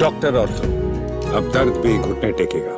Doctor ortho, अब दर्द भी घुटने टेकेगा।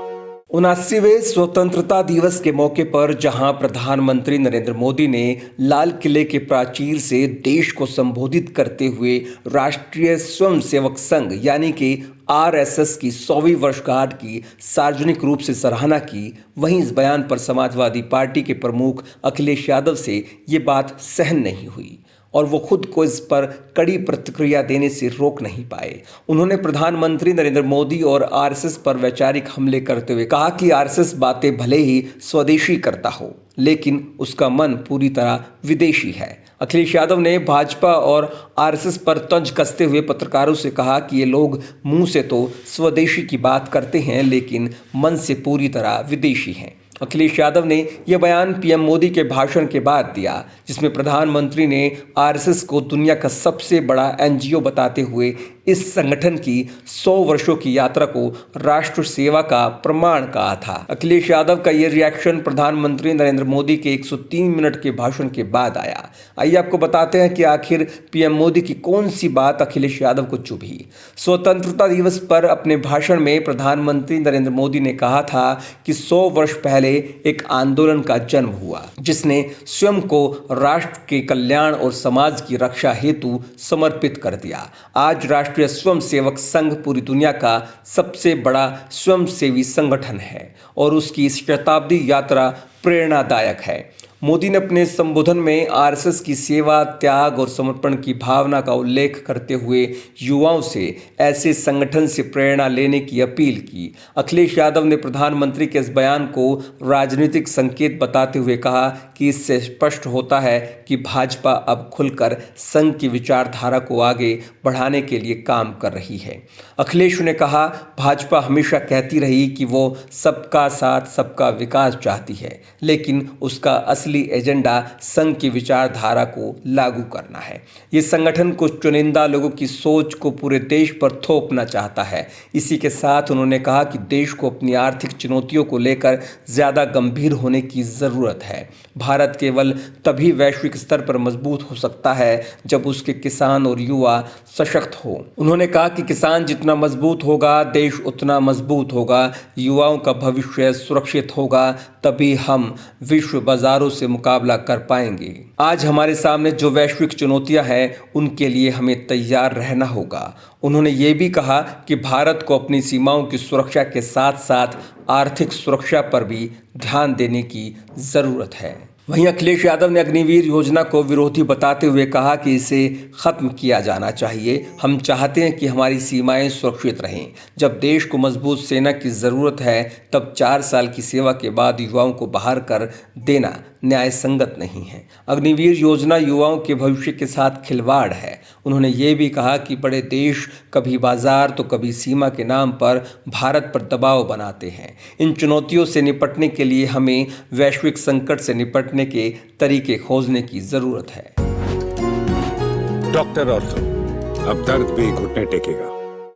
79वें स्वतंत्रता दिवस के मौके पर जहां प्रधानमंत्री नरेंद्र मोदी ने लाल किले के प्राचीर से देश को संबोधित करते हुए राष्ट्रीय स्वयंसेवक संघ यानी कि आरएसएस की 100वीं वर्षगांठ की सार्वजनिक रूप से सराहना की, वहीं इस बयान पर समाजवादी पार्टी के प्रमुख अखिलेश यादव से ये बात सहन नहीं हुई और वो खुद को इस पर कड़ी प्रतिक्रिया देने से रोक नहीं पाए। उन्होंने प्रधानमंत्री नरेंद्र मोदी और आरएसएस पर वैचारिक हमले करते हुए कहा कि आरएसएस बातें भले ही स्वदेशी करता हो, लेकिन उसका मन पूरी तरह विदेशी है। अखिलेश यादव ने भाजपा और आरएसएस पर तंज कसते हुए पत्रकारों से कहा कि ये लोग मुंह से तो स्वदेशी की बात करते हैं, लेकिन मन से पूरी तरह विदेशी हैं। अखिलेश यादव ने यह बयान पीएम मोदी के भाषण के बाद दिया, जिसमें प्रधानमंत्री ने आरएसएस को दुनिया का सबसे बड़ा एनजीओ बताते हुए इस संगठन की 100 वर्षों की यात्रा को राष्ट्र सेवा का प्रमाण कहा था। अखिलेश यादव का यह रिएक्शन प्रधानमंत्री नरेंद्र मोदी के 103 मिनट के भाषण के बाद आया। आइए आपको बताते हैं कि आखिर पीएम मोदी की कौन सी बात अखिलेश यादव को चुभी। स्वतंत्रता दिवस पर अपने भाषण में प्रधानमंत्री नरेंद्र मोदी ने कहा था कि 100 वर्ष पहले एक आंदोलन का जन्म हुआ, जिसने स्वयं को राष्ट्र के कल्याण और समाज की रक्षा हेतु समर्पित कर दिया। आज राष्ट्रीय स्वयंसेवक संघ पूरी दुनिया का सबसे बड़ा स्वयंसेवी संगठन है और उसकी इस शताब्दी यात्रा प्रेरणादायक है। मोदी ने अपने संबोधन में आरएसएस की सेवा, त्याग और समर्पण की भावना का उल्लेख करते हुए युवाओं से ऐसे संगठन से प्रेरणा लेने की अपील की। अखिलेश यादव ने प्रधानमंत्री के इस बयान को राजनीतिक संकेत बताते हुए कहा कि इससे स्पष्ट होता है कि भाजपा अब खुलकर संघ की विचारधारा को आगे बढ़ाने के लिए काम कर रही है। अखिलेश ने कहा, भाजपा हमेशा कहती रही कि वो सबका साथ सबका विकास चाहती है, लेकिन उसका असली एजेंडा संघ की विचारधारा को लागू करना है। ये संगठन कुछ चुनिंदा लोगों की सोच को पूरे देश पर थोपना चाहता है। इसी के साथ उन्होंने कहा कि देश को अपनी आर्थिक चुनौतियों को लेकर ज्यादा गंभीर होने की जरूरत है। भारत केवल तभी वैश्विक स्तर पर मजबूत हो सकता है जब उसके किसान और युवा सशक्त हो। उन्होंने कहा कि किसान जितना मजबूत होगा, देश उतना मजबूत होगा। युवाओं का भविष्य सुरक्षित होगा, तभी हम विश्व बाजारों से मुकाबला कर पाएंगे। आज हमारे सामने जो वैश्विक चुनौतियां हैं, उनके लिए हमें तैयार रहना होगा। उन्होंने ये भी कहा कि भारत को अपनी सीमाओं की सुरक्षा के साथ साथ आर्थिक सुरक्षा पर भी ध्यान देने की जरूरत है। वहीं अखिलेश यादव ने अग्निवीर योजना को विरोधी बताते हुए कहा कि इसे खत्म किया जाना चाहिए। हम चाहते हैं कि हमारी सीमाएं सुरक्षित रहें। जब देश को मजबूत सेना की ज़रूरत है, तब 4 साल की सेवा के बाद युवाओं को बाहर कर देना न्याय संगत नहीं है। अग्निवीर योजना युवाओं के भविष्य के साथ खिलवाड़ है। उन्होंने ये भी कहा कि बड़े देश कभी बाजार तो कभी सीमा के नाम पर भारत पर दबाव बनाते हैं। इन चुनौतियों से निपटने के लिए हमें वैश्विक संकट से निपटने के तरीके खोजने की जरूरत है। डॉक्टर ऑर्थो, अब दर्द भी घुटने टेकेगा।